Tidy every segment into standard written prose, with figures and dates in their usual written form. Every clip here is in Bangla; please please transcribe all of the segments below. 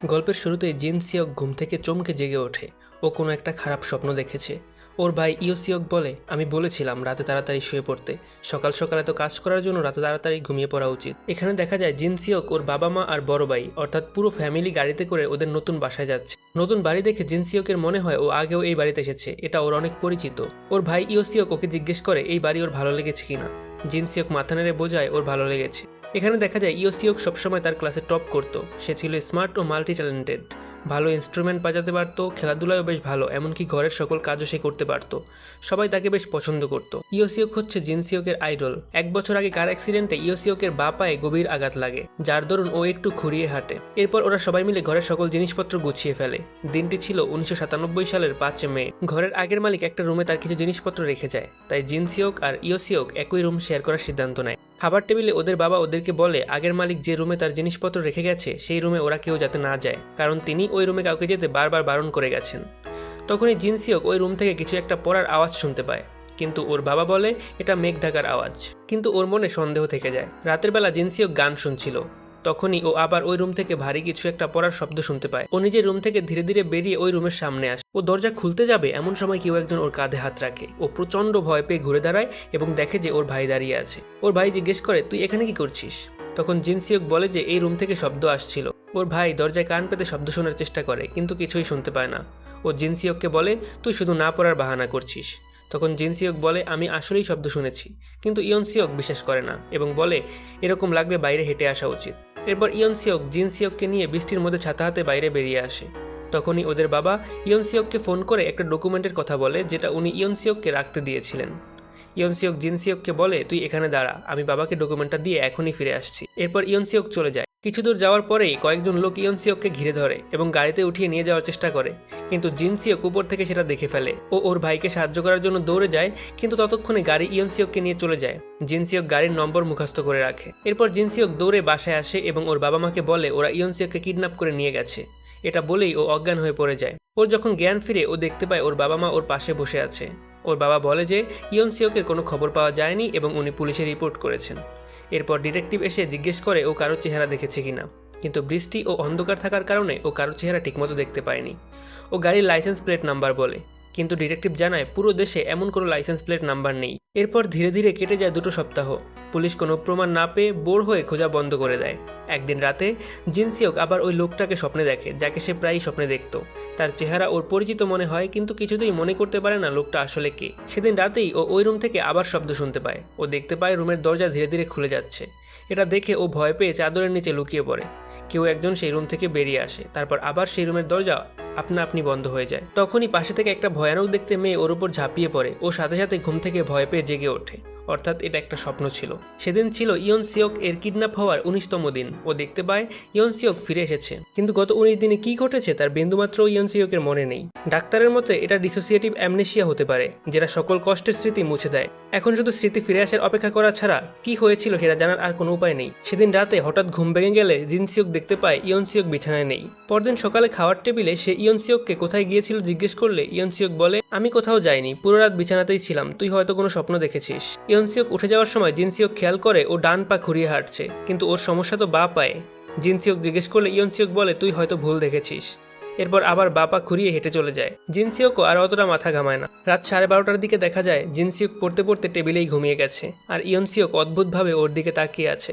গল্পের শুরুতেই জিন সিওক ঘুম থেকে চমকে জেগে ওঠে। ও কোনো একটা খারাপ স্বপ্ন দেখেছে। ওর ভাই ইও সিওক বলে, আমি বলেছিলাম রাতে তাড়াতাড়ি শুয়ে পড়তে। সকাল সকাল এত কাজ করার জন্য রাতে তাড়াতাড়ি ঘুমিয়ে পড়া উচিত। এখানে দেখা যায় জিন সিওক ওর বাবা মা আর বড় ভাই অর্থাৎ পুরো ফ্যামিলি গাড়িতে করে ওদের নতুন বাসায় যাচ্ছে। নতুন বাড়ি দেখে জিন সিওকের মনে হয় ও আগেও এই বাড়িতে এসেছে, এটা ওর অনেক পরিচিত। ওর ভাই ইও সিওক ওকে জিজ্ঞেস করে এই বাড়ি ওর ভালো লেগেছে কিনা। জিন সিওক মাথা নেড়ে বোঝায় ওর ভালো লেগেছে। এখানে দেখা যায় ইও সিওক সবসময় তার ক্লাসে টপ করত। সে ছিল স্মার্ট ও মাল্টি ট্যালেন্টেড। ভালো ইনস্ট্রুমেন্ট বাজাতে পারতো, খেলাধুলায়ও বেশ ভালো, এমনকি ঘরের সকল কাজও সে করতে পারত। সবাই তাকে বেশ পছন্দ করত। ইও সিওক হচ্ছে জিন সিওকের আইডল। 1 বছর আগে কার অ্যাক্সিডেন্টে ইও সিওকের বা পায়ে গভীর আঘাত লাগে, যার দরুন ও একটু খুঁড়িয়ে হাঁটে। এরপর ওরা সবাই মিলে ঘরের সকল জিনিসপত্র গুছিয়ে ফেলে। দিনটি ছিল 1997 সালের 5 মে। ঘরের আগের মালিক একটা রুমে তার কিছু জিনিসপত্র রেখে যায়, তাই জিন সিওক আর ইও সিওক একই রুম শেয়ার করার সিদ্ধান্ত নেয়। খাবার টেবিলে ওদের বাবা ওদেরকে বলে আগের মালিক যে রুমে তার জিনিসপত্র রেখে গেছে সেই রুমে ওরা কেউ যাতে না যায়, কারণ তিনি ওই রুমে কাউকে যেতে বারবার বারণ করে গেছেন। তখনই জিন সিওক ওই রুম থেকে কিছু একটা পড়ার আওয়াজ শুনতে পায়, কিন্তু ওর বাবা বলে এটা মেঘ ঢাকার আওয়াজ। কিন্তু ওর মনে সন্দেহ থেকে যায়। রাতের বেলা জিন সিওক গান শুনছিল। তখনই ও আবার ওই রুম থেকে ভারী কিছু একটা পড়ার শব্দ শুনতে পায়। ও নিজের রুম থেকে ধীরে ধীরে বেরিয়ে ওই রুমের সামনে আসে। ও দরজা খুলতে যাবে, এমন সময় কেউ একজন ওর কাঁধে হাত রাখে। ও প্রচন্ড ভয় পেয়ে ঘুরে দাঁড়ায় এবং দেখে যে ওর ভাই দাঁড়িয়ে আছে। ওর ভাই জিজ্ঞেস করে তুই এখানে কি করছিস। তখন জিন সিওক বলে যে এই রুম থেকে শব্দ আসছিল। ওর ভাই দরজায় কান পেতে শব্দ শোনার চেষ্টা করে, কিন্তু কিছুই শুনতে পায় না। ও জিন সিওককে বলে তুই শুধু না পড়ার বাহানা করছিস। তখন জিন সিওক বলে আমি আসলেই শব্দ শুনেছি। কিন্তু ইয়ন সিওক বিশ্বাস করে না এবং বলে এরকম লাগবে বাইরে হেঁটে আসা উচিত। এরপর ইয়ন সিওক জিন সিওককে নিয়ে বৃষ্টির মধ্যে ছাতা হাতে বাইরে বেরিয়ে আসে। তখনই ওদের বাবা ইয়ন সিওককে ফোন করে একটা ডকুমেন্টের কথা বলে, যেটা উনি ইয়ন সিওককে রাখতে দিয়েছিলেন। ইয়ন সিওক জিন সিওককে বলে তুই এখানে দাঁড়া, আমি বাবাকে ডকুমেন্টটা দিয়ে এখনই ফিরে আসছি। এরপর ইয়ন সিওক চলে যায়। কিছু দূর যাওয়ার পরেই কয়েকজন লোক ইয়ন সিওককে ঘিরে ধরে এবং গাড়িতে উঠিয়ে নিয়ে যাওয়ার চেষ্টা করে, কিন্তু জিন সিওক উপর থেকে সেটা দেখে ফেলে। ও ওর ভাইকে সাহায্য করার জন্য দৌড়ে যায়, কিন্তু ততক্ষণে গাড়ি ইয়ন সিওককে নিয়ে চলে যায়। জিন সিওক গাড়ির নম্বর মুখস্থ করে রাখে। এরপর জিন সিওক দৌড়ে বাসায় আসে এবং ওর বাবা মাকে বলে ওরা ইয়ন সিওককে কিডন্যাপ করে নিয়ে গেছে। এটা বলেই ও অজ্ঞান হয়ে পড়ে যায়। ওর যখন জ্ঞান ফিরে ও দেখতে পায় ওর বাবা মা ওর পাশে বসে আছে। ওর বাবা বলে যে ইয়ন সিওকের কোনো খবর পাওয়া যায়নি এবং উনি পুলিশে রিপোর্ট করেছেন। এরপর ডিটেকটিভ এসে জিজ্ঞেস করে ও কারো চেহারা দেখেছে কিনা, কিন্তু বৃষ্টি ও অন্ধকার থাকার কারণে ও কারো চেহারা ঠিকমতো দেখতে পায়নি। ও গাড়ির লাইসেন্স প্লেট নাম্বার বলে, কিন্তু ডিটেকটিভ জানায় পুরো দেশে এমন কোনো লাইসেন্স প্লেট নাম্বার নেই। এরপর ধীরে ধীরে কেটে যায় 2 সপ্তাহ। পুলিশ কোনো প্রমাণ না পেয়ে বোর হয়ে খোঁজা বন্ধ করে দেয়। একদিন রাতে জিন সিওক আবার ওই লোকটাকে স্বপ্নে দেখে, যাকে সে প্রায়ই স্বপ্নে দেখত। তার চেহারা ওর পরিচিত মনে হয়, কিন্তু কিছুতেই মনে করতে পারে না লোকটা আসলে কে। সেদিন রাতেই ও ওই রুম থেকে আবার শব্দ শুনতে পায়। ও দেখতে পায় রুমের দরজা ধীরে ধীরে খুলে যাচ্ছে। এটা দেখে ও ভয় পেয়ে চাদরের নিচে লুকিয়ে পড়ে। কেউ একজন সেই রুম থেকে বেরিয়ে আসে, তারপর আবার সেই রুমের দরজা আপনা আপনি বন্ধ হয়ে যায়। তখনই পাশে থেকে একটা ভয়ানক দেখতে মেয়ে ওর উপর ঝাঁপিয়ে পড়ে। ও সাথে সাথে ঘুম থেকে ভয় পেয়ে জেগে ওঠে, অর্থাৎ এটা একটা স্বপ্ন ছিল। সেদিন ছিল ইয়ন সিওক এর কিডন্যাপ হওয়ার 19তম দিন। ও দেখতে পায় ইয়ন সিওক ফিরে এসেছে, কিন্তু গত 19 দিনে কি ঘটেছে তার বিন্দুমাত্র ইয়ন সিওকের মনে নেই। ডাক্তারের মতে এটা ডিসোসিয়েটিভ অ্যামনেশিয়া হতে পারে, যেটা সকল কষ্টের স্মৃতি মুছে দেয়। এখন শুধু স্মৃতি ফিরে আসার অপেক্ষা করা ছাড়া কি হয়েছিল সেটা জানার আর কোনো উপায় নেই। সেদিন রাতে হঠাৎ ঘুম ভেঙে গেলে জিন সিওক দেখতে পায় ইয়ন সিওক বিছানায় নেই। পরদিন সকালে খাওয়ার টেবিলে সে ইয়ন সিওককে কোথায় গিয়েছিল জিজ্ঞেস করলে ইয়ন সিওক বলে আমি কোথাও যাইনি, পুরো রাত বিছানাতেই ছিলাম, তুই হয়তো কোনো স্বপ্ন দেখেছিস। ইয়ন সিওক উঠে যাওয়ার সময় জিন সিওক খেয়াল করে ও ডান পা ঘুরিয়ে হাঁটছে, কিন্তু ওর সমস্যা তো বা পায়ে। জিন সিওক জিজ্ঞেস করলে ইয়ন সিওক বলে তুই হয়তো ভুল দেখেছিস। এরপর আবার বাপা ঘুরিয়ে হেঁটে চলে যায়। জিন সিওকও আর অতটা মাথা ঘামায় না। রাত 12:30টার দিকে দেখা যায় জিন সিওক পড়তে পড়তে টেবিলেই ঘুমিয়ে গেছে, আর ইয়ন সিওক অদ্ভুতভাবে ওর দিকে তাকিয়ে আছে।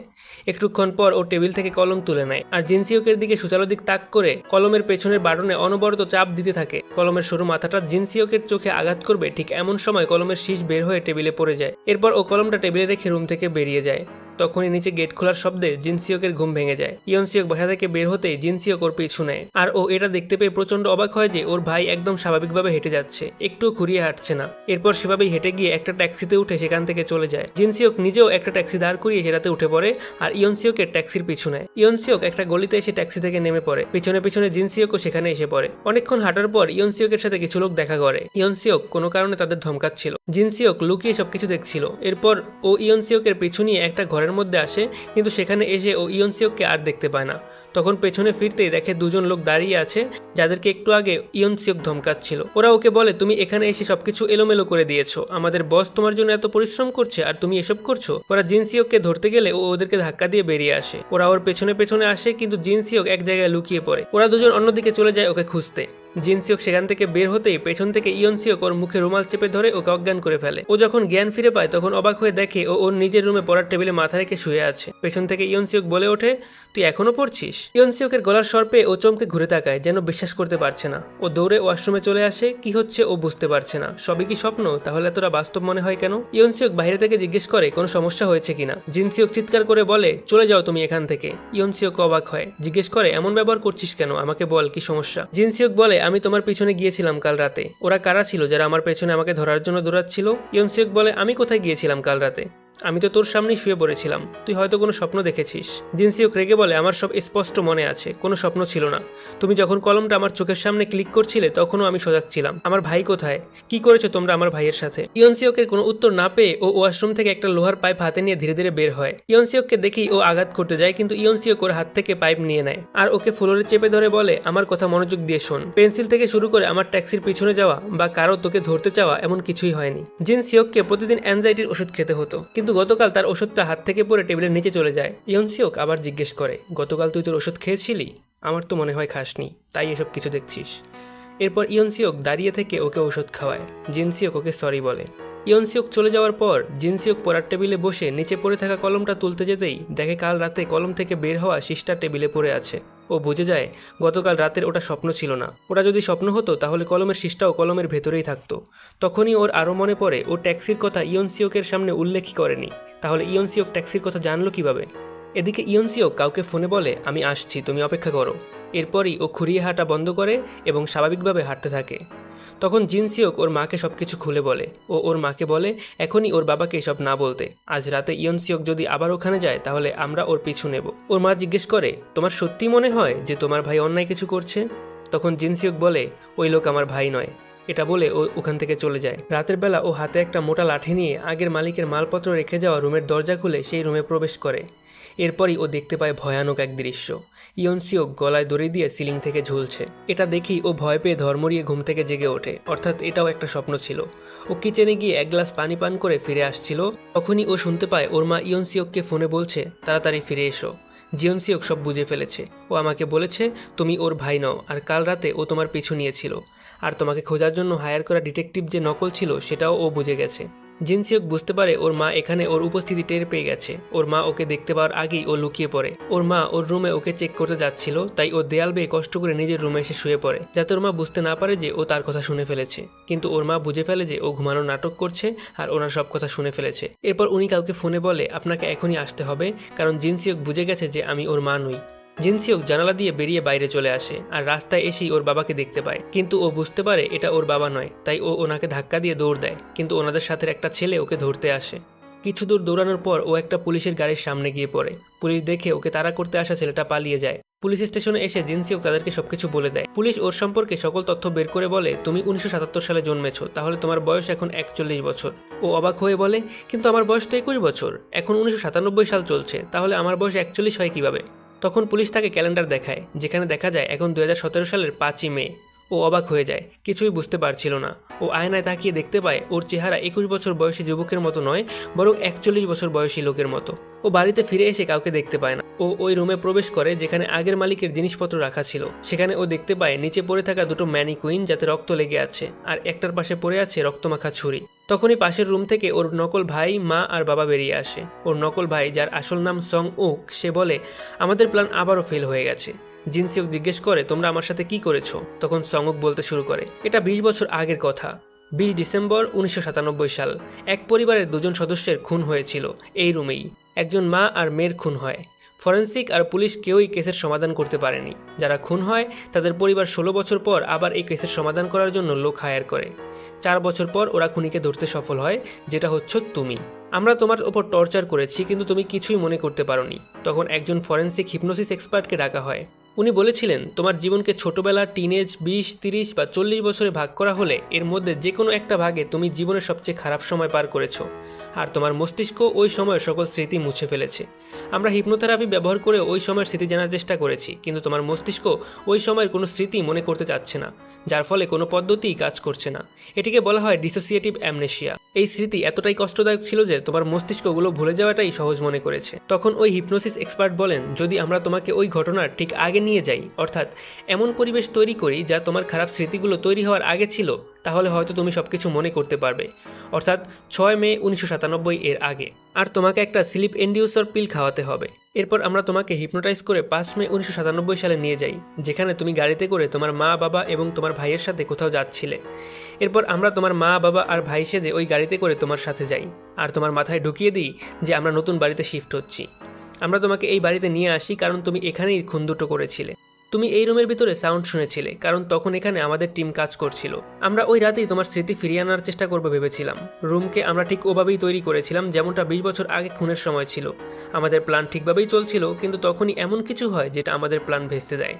একটুক্ষণ পর ও টেবিল থেকে কলম তুলে নেয় আর জিন সিওকের দিকে সুচালো দিক তাক করে কলমের পেছনের বাটনে অনবরত চাপ দিতে থাকে। কলমের সরু মাথাটা জিন সিওকের চোখে আঘাত করবে, ঠিক এমন সময় কলমের শীষ বের হয়ে টেবিলে পড়ে যায়। এরপর ও কলমটা টেবিলে রেখে রুম থেকে বেরিয়ে যায়। তখনই নিচে গেট খোলার শব্দে জিন সিওকের ঘুম ভেঙে যায়। ইয়ন সিওক বাসা থেকে বের হতেই জিন সিওক ওর পিছু নেয়, আর ও এটা দেখতে পেয়ে প্রচন্ড অবাক হয় যে ওর ভাই একদম স্বাভাবিকভাবে হেঁটে যাচ্ছে, একটু ঘুরিয়ে হাঁটছে না। এরপর সেভাবেই হেঁটে গিয়ে একটা ট্যাক্সিতে উঠে সেখান থেকে চলে যায়। জিন সিওক নিজেও একটা ট্যাক্সি দাঁড় করিয়ে সেটাতে উঠে পড়ে আর ইয়ন সিওকের ট্যাক্সির পিছু নেয়। ইয়ন সিওক একটা গলিতে এসে ট্যাক্সি থেকে নেমে পড়ে। পিছনে পিছনে জিন সিওকও সেখানে এসে পড়ে। অনেকক্ষণ হাঁটার পর ইয়ন সিওকের সাথে কিছু লোক দেখা করে। ইয়ন সিওক কোনো কারণে তাদের ধমকাচ্ছিল। জিন সিওক লুকিয়ে সবকিছু দেখছিল। এরপর ও ইয়ন সিওকের পিছু নিয়ে একটা ঘরের মধ্যে আসে, কিন্তু সেখানে এসে ও ইয়ন সিওককে আর দেখতে পায় না। তখন পেছনে ফিরতেই দেখে দুজন লোক দাঁড়িয়ে আছে যাদেরকে একটু আগে ইয়ন সিওক ধমকাচ্ছিল। ওরা ওকে বলে, তুমি এখানে এসে সবকিছু এলোমেলো করে দিয়েছো, আমাদের বস তোমার জন্য এত পরিশ্রম করছে আর তুমি এসব করছো। ওরা জিন সিওককে ধরতে গেলে ও ওদেরকে ধাক্কা দিয়ে বেরিয়ে আসে। ওরা ওর পেছনে পেছনে আসে কিন্তু জিন সিওক এক জায়গায় লুকিয়ে পড়ে। ওরা দুজন অন্যদিকে চলে যায় ওকে খুঁজতে। জিন সিওক সেখান থেকে বের হতেই পেছন থেকে ইয়ন সিওক ওর মুখে রুমাল চেপে ধরে ওকে অজ্ঞান করে ফেলে। ও যখন জ্ঞান ফিরে পায় তখন অবাক হয়ে দেখে ও ওর নিজের রুমে পড়ার টেবিলে মাথা রেখে শুয়ে আছে। পেছন থেকে ইয়ন সিওক বলে ওঠে, তুই এখনো পড়ছিস? ইয়ন সিওকের গলার স্বর পেয়ে ও চমকে ঘুরে তাকায়, যেন বিশ্বাস করতে পারছে না। ও দৌড়ে ওয়াশরুমে চলে আসে। কি হচ্ছে ও বুঝতে পারছে না। সবই কি স্বপ্ন? তাহলে এতটা বাস্তব মনে হয় কেন? ইয়ন সিওক বাইরে থেকে জিজ্ঞেস করে কোনো সমস্যা হয়েছে কিনা। জিন সিওক চিৎকার করে বলে, চলে যাও তুমি এখান থেকে। ইয়ন সিওক অবাক হয়, জিজ্ঞেস করে, এমন ব্যবহার করছিস কেন? আমাকে বল কি সমস্যা। জিন সিওক বলে, আমি তোমার পিছনে গিয়েছিলাম কাল রাতে। ওরা কারা ছিল যারা আমার পেছনে আমাকে ধরার জন্য দৌড়াচ্ছিল? ইয়ন সিওক বলে, আমি কোথায় গিয়েছিলাম কাল রাতে? আমি তো তোর সামনেই শুয়ে পড়েছিলাম, তুই হয়তো কোনো স্বপ্ন দেখেছিস। জিন সিওক রেগে বলে, আমার সব স্পষ্ট মনে আছে, কোনো স্বপ্ন ছিল না। তুমি যখন কলমটা আমার চোখের সামনে ক্লিক করছিলে তখনও আমি সজাগ ছিলাম। আমার ভাই কোথায়? কি করেছো তোমরা আমার ভাইয়ের সাথে? ইয়ন সিওকের কোনো উত্তর না পেয়ে ও ওয়াশরুম থেকে একটা লোহার পাইপ হাতে নিয়ে ধীরে ধীরে বের হয়। ইয়ন সিওককে দেখেই ও আঘাত করতে যায় কিন্তু ইয়ন সিওক ওর হাত থেকে পাইপ নিয়ে নেয় আর ওকে ফ্লোরে চেপে ধরে বলে, আমার কথা মনোযোগ দিয়ে শোন। পেন্সিল থেকে শুরু করে আমার ট্যাক্সির পিছনে যাওয়া বা কারো তোকে ধরতে চাওয়া এমন কিছুই হয়নি। জিন সিওককে প্রতিদিন অ্যাংজাইটির ওষুধ খেতে হতো কিন্তু গতকাল তার ওষুধটা হাত থেকে পড়ে টেবিলের নিচে চলে যায়। ইয়ন সিওক আবার জিজ্ঞেস করে, গতকাল তুই তোর ওষুধ খেয়েছিলি? আমার তো মনে হয় খাসনি, তাই এসব কিছু দেখছিস। এরপর ইয়ন সিওক দাঁড়িয়ে থেকে ওকে ওষুধ খাওয়ায়। জিন সিওক ওকে সরি বলে। ইয়ন সিওক চলে যাওয়ার পর জিন সিওক পড়ার টেবিলে বসে নিচে পড়ে থাকা কলমটা তুলতে যেতেই দেখে কাল রাতে কলম থেকে বের হওয়া শীষটা টেবিলে পড়ে আছে। ও বুঝে যায় গতকাল রাতের ওটা স্বপ্ন ছিল না। ওটা যদি স্বপ্ন হতো তাহলে কলমের শীষটাও কলমের ভেতরেই থাকতো। তখনই ওর আরও মনে পড়ে ও ট্যাক্সির কথা ইয়ন সিওকের সামনে উল্লেখই করেনি। তাহলে ইয়ন সিওক ট্যাক্সির কথা জানলো কিভাবে? এদিকে ইয়ন সিওক কাউকে ফোনে বলে, আমি আসছি, তুমি অপেক্ষা করো। এরপরই ও খুঁড়িয়ে হাঁটা বন্ধ করে এবং স্বাভাবিকভাবে হাঁটতে থাকে। তখন জিন সিওক ওর মাকে সবকিছু খুলে বলে। ও ওর মাকে বলে এখনই ওর বাবাকে এসব না বলতে। আজ রাতে ইয়ন সিওক যদি আবার ওখানে যায় তাহলে আমরা ওর পিছু নেব। ওর মা জিজ্ঞেস করে, তোমার সত্যি মনে হয় যে তোমার ভাই অন্যায় কিছু করছে? তখন জিন সিওক বলে, ওই লোক আমার ভাই নয়। এটা বলে ও ওখান থেকে চলে যায়। রাতের বেলা ও হাতে একটা মোটা লাঠি নিয়ে আগের মালিকের মালপত্র রেখে যাওয়া রুমের দরজা খুলে সেই রুমে প্রবেশ করে। এরপরই ও দেখতে পায় ভয়ানক এক দৃশ্য। ইয়ন সিওক গলায় দড়ি দিয়ে সিলিং থেকে ঝুলছে। এটা দেখেই ও ভয় পেয়ে ধর্মরিয়ে ঘুম থেকে জেগে ওঠে, অর্থাৎ এটাও একটা স্বপ্ন ছিল। ও কিচেনে গিয়ে এক গ্লাস পানি পান করে ফিরে আসছিল। তখনই ও শুনতে পায় ওর মা ইয়ন সিওককে ফোনে বলছে, তাড়াতাড়ি ফিরে এসো। জিয়ন সিওক সব বুঝে ফেলেছে। ও আমাকে বলেছে তুমি ওর ভাই নও আর কাল রাতে ও তোমার পিছু নিয়েছিল। আর তোমাকে খোঁজার জন্য হায়ার করা ডিটেকটিভ যে নকল ছিল সেটাও ও বুঝে গেছে। জিন সিওক বুঝতে পারে ওর মা এখানে ওর উপস্থিতি টের পেয়ে গেছে। ওর মা ওকে দেখতে পাওয়ার আগেই ও লুকিয়ে পড়ে। ওর মা ওর রুমে ওকে চেক করতে যাচ্ছিল, তাই ও দেয়াল বেয়ে কষ্ট করে নিজের রুমে এসে শুয়ে পড়ে যাতে ওর মা বুঝতে না পারে যে ও তার কথা শুনে ফেলেছে। কিন্তু ওর মা বুঝে ফেলে যে ও ঘুমানোর নাটক করছে আর ওনার সব কথা শুনে ফেলেছে। এরপর উনি কাউকে ফোনে বলে, আপনাকে এখনই আসতে হবে, কারণ জিন সিওক বুঝে গেছে যে আমি ওর মা নই। জিন সিওক জানালা দিয়ে বেরিয়ে বাইরে চলে আসে আর রাস্তায় এসেই ওর বাবাকে দেখতে পায়, কিন্তু ও বুঝতে পারে এটা ওর বাবা নয়, তাই ও ওনাকে ধাক্কা দিয়ে দৌড় দেয়। কিন্তু ওনাদের সাথে একটা ছেলে ওকে ধরতে আসে। কিছু দূর দৌড়ানোর পর ও একটা পুলিশের গাড়ির সামনে গিয়ে পড়ে। পুলিশ দেখে ওকে তাড়া করতে আসা ছেলেটা পালিয়ে যায়। পুলিশ স্টেশনে এসে জিন সিওক তাদেরকে সবকিছু বলে দেয়। পুলিশ ওর সম্পর্কে সকল তথ্য বের করে বলে, তুমি 1977 সালে জন্মেছো, তাহলে তোমার বয়স এখন 41 বছর। ও অবাক হয়ে বলে, কিন্তু আমার বয়স তো 21 বছর, এখন 1997 সাল চলছে, তাহলে আমার বয়স 41 হয় কিভাবে? তখন পুলিশ তাকে ক্যালেন্ডার দেখায়, যেখানে দেখা যায় এখন 2017 সালের 5ই মে। ও অবাক হয়ে যায়, কিছুই বুঝতে পারছিল না। ও আয়নায় তাকিয়ে দেখতে পায় ওর চেহারা 21 বছর বয়সী যুবকের মতো নয়, বরং 41 বছর বয়সী লোকের মতো। ও বাড়িতে ফিরে এসে কাউকে দেখতে পায় না। ও ওই রুমে প্রবেশ করে যেখানে আগের মালিকের জিনিসপত্র রাখা ছিল। সেখানে ও দেখতে পায় নিচে পড়ে থাকা দুটো ম্যানিকুইন যাতে রক্ত লেগে আছে, আর একটার পাশে পড়ে আছে রক্তমাখা ছুরি। তখনই পাশের রুম থেকে ওর নকল ভাই, মা আর বাবা বেরিয়ে আসে। ওর নকল ভাই, যার আসল নাম সং উক, সে বলে, আমাদের প্ল্যান আবারও ফেল হয়ে গেছে। জিন সিওক জিজ্ঞেস করে, তোমরা আমার সাথে কি করেছো? তখন সং উক বলতে শুরু করে, এটা 20 বছর আগের কথা। 20 ডিসেম্বর 1997 সাল এক পরিবারের দুজন সদস্যের খুন হয়েছিল এই রুমেই। একজন মা আর মেয়ের খুন হয়। ফরেন্সিক আর পুলিশ কেউই কেসের সমাধান করতে পারেনি। যারা খুন হয় তাদের পরিবার 16 বছর পর আবার এই কেসের সমাধান করার জন্য লোক হায়ার করে। 4 বছর পর ওরা খুনিকে ধরতে সফল হয়, যেটা হচ্ছে তুমি। আমরা তোমার ওপর টর্চার করেছি কিন্তু তুমি কিছুই মনে করতে পারোনি। তখন একজন ফরেন্সিক হিপনোসিস এক্সপার্টকে ডাকা হয়। উনি বলেছিলেন তোমার জীবনকে ছোটবেলা, টিনেজ, 20, 30 বা 40 বছরে ভাগ করা হলে এর মধ্যে যে কোনো একটা ভাগে তুমি জীবনের সবচেয়ে খারাপ সময় পার করেছো, আর তোমার মস্তিষ্ক ওই সময়ের সকল স্মৃতি মুছে ফেলেছে। আমরা হিপনোথেরাপি ব্যবহার করে ওই সময়ের স্মৃতি জানার চেষ্টা করেছি, কিন্তু তোমার মস্তিষ্ক ওই সময়ের কোনো স্মৃতি মনে করতে চাচ্ছে না, যার ফলে কোনো পদ্ধতিই কাজ করছে না। এটিকে বলা হয় ডিসোসিয়েটিভ অ্যামনেশিয়া। এই স্মৃতি এতটাই কষ্টদায়ক ছিল যে তোমার মস্তিষ্ক ওগুলো ভুলে যাওয়াটাই সহজ মনে করেছে। তখন ওই হিপনোসিস এক্সপার্ট বলেন, যদি আমরা তোমাকে ওই ঘটনার ঠিক আগে নিয়ে যাই, অর্থাৎ এমন পরিবেশ তৈরি করি যা তোমার খারাপ স্মৃতিগুলো তৈরি হওয়ার আগে ছিল, তাহলে হয়তো তুমি সবকিছু মনে করতে পারবে, অর্থাৎ 6 মে 1997 এর আগে। আর তোমাকে একটা স্লিপ ইনডিউসার পিল খাওয়াতে হবে। এরপর আমরা তোমাকে হিপনোটাইজ করে 5 মে 1997 সালে নিয়ে যাই, যেখানে তুমি গাড়িতে করে তোমার মা, বাবা এবং তোমার ভাইয়ের সাথে কোথাও যাচ্ছিলে। এরপর আমরা তোমার মা, বাবা আর ভাই সেজে ওই গাড়িতে করে তোমার সাথে যাই, আর তোমার মাথায় ঢুকিয়ে দিই যে আমরা নতুন বাড়িতে শিফট হচ্ছি। আমরা তোমাকে এই বাড়িতে নিয়ে আসি কারণ তুমি এখানেই খুন দুটো করেছিলে। তুমি এই রুমের ভিতরে সাউন্ড শুনেছিলে কারণ তখন এখানে আমাদের টিম কাজ করছিল। আমরা ওই রাতেই তোমার স্মৃতি ফিরিয়ে আনার চেষ্টা করবো ভেবেছিলাম। রুমকে আমরা ঠিক ওভাবেই তৈরি করেছিলাম যেমনটা 20 বছর আগে খুনের সময় ছিল। আমাদের প্ল্যান ঠিকভাবেই চলছিল, কিন্তু তখনই এমন কিছু হয় যেটা আমাদের প্ল্যান ভেস্তে দেয়।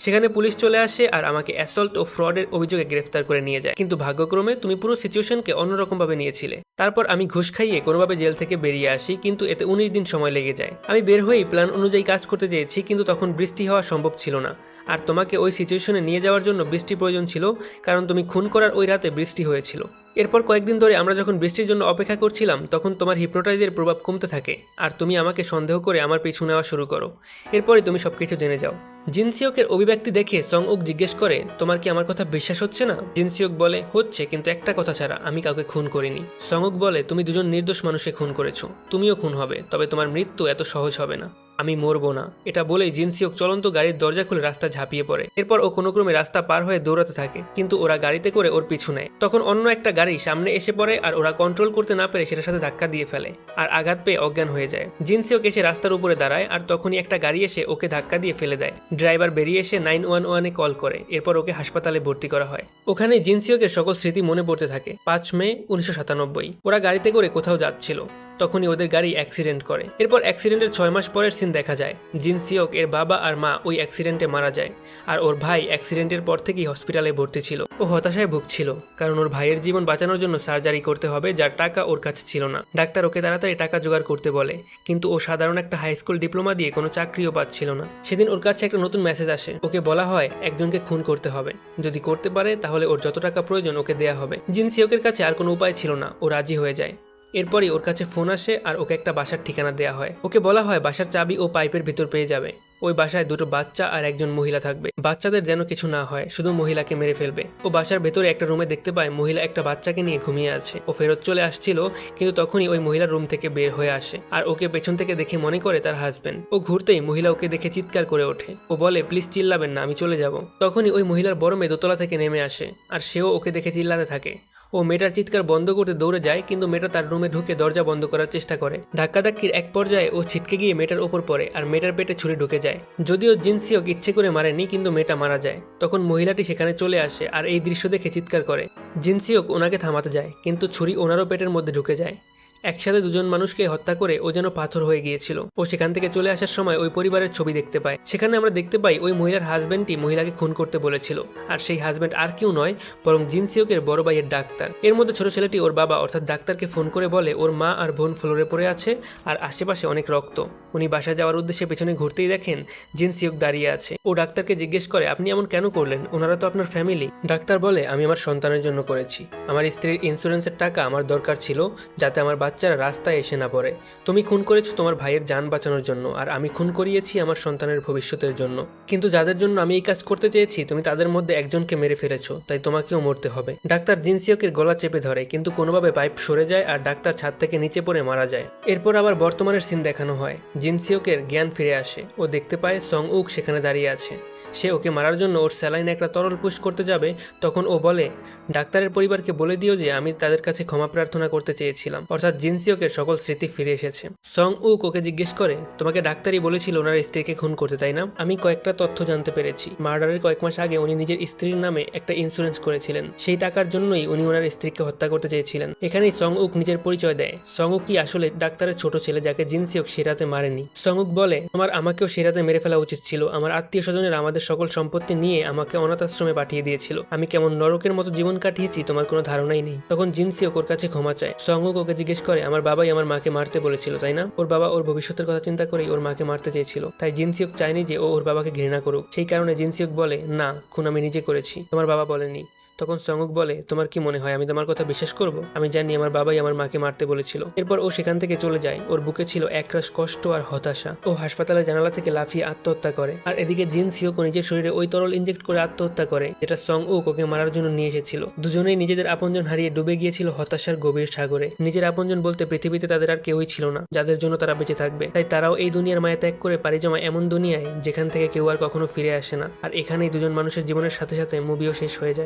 সেখানে পুলিশ চলে আসে আর আমাকে অ্যাসল্ট ও ফ্রডের অভিযোগে গ্রেফতার করে নিয়ে যায়, কিন্তু ভাগ্যক্রমে তুমি পুরো সিচুয়েশনকে অন্যরকমভাবে নিয়েছিলে। তারপর আমি ঘুষ খাইয়ে কোনোভাবে জেল থেকে বেরিয়ে আসি, কিন্তু এতে 19 দিন সময় লেগে যায়। আমি বের হয়েই প্ল্যান অনুযায়ী কাজ করতে চেয়েছি, কিন্তু তখন বৃষ্টি হওয়া সম্ভব ছিল না। আর তোমাকে ওই সিচুয়েশনে নিয়ে যাওয়ার জন্য বৃষ্টি প্রয়োজন ছিল, কারণ তুমি খুন করার ওই রাতে বৃষ্টি হয়েছিল। এরপর কয়েকদিন ধরে আমরা যখন বৃষ্টির জন্য অপেক্ষা করছিলাম, তখন তোমার হিপনোটাইজের প্রভাব কমতে থাকে আর তুমি আমাকে সন্দেহ করে আমার পিছু নেওয়া শুরু করো। এরপরই তুমি সবকিছু জেনে যাও। জিনসিওকের অভিব্যক্তি দেখে সং উক জিজ্ঞেস করে, তোমার কি আমার কথা বিশ্বাস হচ্ছে না? জিনসিওক বলে, হচ্ছে, কিন্তু একটা কথা ছাড়া, আমি কাউকে খুন করিনি। সং উক বলে, তুমি দুজন নির্দোষ মানুষকে খুন করেছো, তুমিও খুন হবে, তবে তোমার মৃত্যু এত সহজ হবে না। আমি মরবো না। এটা বলেই জিনসিওক চলন্ত গাড়ির দরজা খুলে রাস্তা ঝাঁপিয়ে পড়ে। এরপর ও কোনো ক্রমে রাস্তা পার হয়ে দৌড়াতে থাকে, কিন্তু ওরা গাড়িতে করে ওর পিছু নেয়। তখন অন্য একটা গাড়ি সামনে এসে পড়ে আর ওরা কন্ট্রোল করতে না পেরে সেটার সাথে ধাক্কা দিয়ে ফেলে আর আঘাত পেয়ে অজ্ঞান হয়ে যায়। জিনসিওক এসে রাস্তার উপরে দাঁড়ায় আর তখনই একটা গাড়ি এসে ওকে ধাক্কা দিয়ে ফেলে দেয়। ড্রাইভার বেরিয়ে এসে 911-এ কল করে। এরপর ওকে হাসপাতালে ভর্তি করা হয়। ওখানে জিনসিওকের সকল স্মৃতি মনে পড়তে থাকে। 5 মে 1997 ওরা গাড়িতে করে কোথাও যাচ্ছিল, তখনই ওদের গাড়ি অ্যাক্সিডেন্ট করে। এরপর অ্যাক্সিডেন্টের 6 মাস পরের সিন দেখা যায়। জিনসিওক এর বাবা আর মা ওই অ্যাক্সিডেন্টে মারা যায়, আর ওর ভাই অ্যাক্সিডেন্টের পর থেকেই হসপিটালে ভর্তি ছিল। ও হতাশায় ভুগছিল কারণ ওর ভাইয়ের জীবন বাঁচানোর জন্য সার্জারি করতে হবে, যার টাকা ওর কাছে ছিল না। ডাক্তার ওকে তাড়াতাড়ি টাকা জোগাড় করতে বলে, কিন্তু ও সাধারণ একটা হাই স্কুল ডিপ্লোমা দিয়ে কোনো চাকরিও পাচ্ছিল না। সেদিন ওর কাছে একটা নতুন মেসেজ আসে। ওকে বলা হয় একজনকে খুন করতে হবে, যদি করতে পারে তাহলে ওর যত টাকা প্রয়োজন ওকে দেয়া হবে। জিনসিওকের কাছে আর কোনো উপায় ছিল না, ও রাজি হয়ে যায়। এরপরই ওর কাছে ফোন আসে আর ওকে একটা বাসার ঠিকানা দেওয়া হয়। ওকে বলা হয় বাসার চাবি ও পাইপের ভিতর পেয়ে যাবে। ওই বাসায় দুটো বাচ্চা আর একজন মহিলা থাকবে। বাচ্চাদের যেন কিছু না হয়, শুধু মহিলাকে মেরে ফেলবে। ও বাসার ভেতরে একটা রুমে দেখতে পায় মহিলা একটা বাচ্চাকে নিয়ে ঘুমিয়ে আছে। ও ফেরত চলে আসছিল, কিন্তু তখনই ওই মহিলা রুম থেকে বের হয়ে আসে আর ওকে পেছন থেকে দেখে মনে করে তার হাজবেন্ড। ও ঘুরতেই মহিলা ওকে দেখে চিৎকার করে ওঠে। ও বলে, প্লিজ চিল্লাবেন না, আমি চলে যাব। তখনই ওই মহিলার বড় মেয়ে দোতলা থেকে নেমে আসে আর সেও ওকে দেখে চিল্লাতে থাকে। ও মেয়েটার চিৎকার বন্ধ করতে দৌড়ে যায়, কিন্তু মেয়েটা তার রুমে ঢুকে দরজা বন্ধ করার চেষ্টা করে। ধাক্কাধাক্কির এক পর্যায়ে ও ছিটকে গিয়ে মেয়েটার ওপর পড়ে আর মেয়েটার পেটে ছুরি ঢুকে যায়। যদিও জিনসিওক ইচ্ছে করে মারেনি, কিন্তু মেয়েটা মারা যায়। তখন মহিলাটি সেখানে চলে আসে আর এই দৃশ্য দেখে চিৎকার করে। জিনসিওক ওনাকে থামাতে যায়, কিন্তু ছুরি ওনারও পেটের মধ্যে ঢুকে যায়। একসাথে দুজন মানুষকে হত্যা করে ও যেন পাথর হয়ে গিয়েছিল। ও সেখান থেকে চলে আসার সময় ওই পরিবারের ছবি দেখতে পায়। সেখানে আমরা দেখতে পাই ওই মহিলার হাজবেন্ডই মহিলাকে খুন করতে বলেছিল, আর সেই হাজবেন্ড আর কেউ নয় বরং জিনসিওকের বড় ভাইয়ের ডাক্তার। এর মধ্যে ছোট ছেলেটি ওর বাবা অর্থাৎ ডাক্তারকে ফোন করে বলে ওর মা আর বোন ফ্লোরে পড়ে আছে আর আশেপাশে অনেক রক্ত। উনি বাসায় যাওয়ার উদ্দেশ্যে পেছনে ঘুরতেই দেখেন জিনসিওক দাঁড়িয়ে আছে। ও ডাক্তারকে জিজ্ঞেস করে, আপনি এমন কেন করলেন? ওনারা তো আপনার ফ্যামিলি। ডাক্তার বলে, আমি আমার সন্তানের জন্য করেছি। আমার স্ত্রীর ইন্স্যুরেন্সের টাকা আমার দরকার ছিল, যাতে আমার বাচ্চারা রাস্তায় এসে না পড়ে। তুমি খুন করেছো তোমার ভাইয়ের জান বাঁচানোর জন্য, আর আমি খুন করিয়েছি আমার সন্তানের ভবিষ্যতের জন্য। কিন্তু যাদের জন্য আমি এই কাজ করতে চেয়েছি তুমি তাদের মধ্যে একজনকে মেরে ফেলেছো, তাই তোমাকেও মরতে হবে। ডাক্তার জিনসিওকের গলা চেপে ধরে, কিন্তু কোনোভাবে পাইপ সরে যায় আর ডাক্তার ছাদ থেকে নিচে পড়ে মারা যায়। এরপর আবার বর্তমানের সিন দেখানো হয়। জিনসিওকের জ্ঞান ফিরে আসে। ও দেখতে পায় সং উক সেখানে দাঁড়িয়ে আছে। সে ওকে মারার জন্য ওর স্যালাইনে একটা তরল পুশ করতে যাবে, তখন ও বলে, ডাক্তারের পরিবারকে বলে দিও যে আমি তাদের কাছে ক্ষমা প্রার্থনা করতে চেয়েছিলাম। অর্থাৎ জিনসিওকের সকল স্মৃতি ফিরে এসেছে। সং উক ওকে জিজ্ঞেস করে, তোমাকে ডাক্তারই বলেছিল ওনার স্ত্রীকে খুন করতে, তাই না? আমি কয়েকটা তথ্য জানতে পেরেছি। মার্ডারের কয়েক মাস আগে উনি নিজের স্ত্রীর নামে একটা ইন্স্যুরেন্স করেছিলেন। সেই টাকার জন্যই উনি ওনার স্ত্রীকে হত্যা করতে চেয়েছিলেন। এখানেই সং উক নিজের পরিচয় দেয়। সং উক কি আসলে ডাক্তারের ছোট ছেলে যাকে জিনসিওক সে রাতে মারেনি। সং উক বলে, তোমার আমাকেও সে রাতে মেরে ফেলা উচিত ছিল। আমার আত্মীয় স্বজনের আমাদের সকল সম্পত্তি নিয়ে আমাকে অনাথ আশ্রমে পাঠিয়ে দিয়েছিল। আমি কেমন নরকের মতো জীবন কাটিয়েছি তোমার কোনো ধারণাই নেই। তখন জিনসিওক ওর কাছে ক্ষমা চায়। সং উক ওকে জিজ্ঞেস করে, আমার বাবাই আমার মাকে মারতে বলেছিল, তাই না? ওর বাবা ওর ভবিষ্যতের কথা চিন্তা করেই ওর মাকে মারতে চেয়েছিল। তাই জিনসিওক চায়নি যে ও ওর বাবাকে ঘৃণা করুক। সেই কারণে জিনসিওক বলে, না, খুন আমি নিজে করেছি, তোমার বাবা বলেনি। তখন সঙ্গুক বলে, তোমার কি মনে হয় আমি তোমার কথা বিশ্বাস করব? আমি জানি আমার বাবাই আমার মাকে মারতে বলেছিল। এরপর ও সেখান থেকে চলে যায়। ওর বুকে ছিল একরাশ কষ্ট আর হতাশা। ও হাসপাতালের জানালা থেকে লাফিয়ে আত্মহত্যা করে। আর এদিকে জিন সিওক নিজের শরীরে ওই তরল ইনজেক্ট করে আত্মহত্যা করে, যেটা সং উক ওকে মারার জন্য নিয়ে এসেছিল। দুজনেই নিজেদের আপনজন হারিয়ে ডুবে গিয়েছিল হতাশার গভীর সাগরে। নিজের আপনজন বলতে পৃথিবীতে তাদের আর কেউই ছিল না যাদের জন্য তারা বেঁচে থাকবে। তাই তারাও এই দুনিয়ার মায়া ত্যাগ করে পাড়ি জমা এমন দুনিয়ায় যেখান থেকে কেউ আর কখনো ফিরে আসে না। আর এখানেই দুজন মানুষের জীবনের সাথে সাথে মুভিও শেষ হয়ে যায়।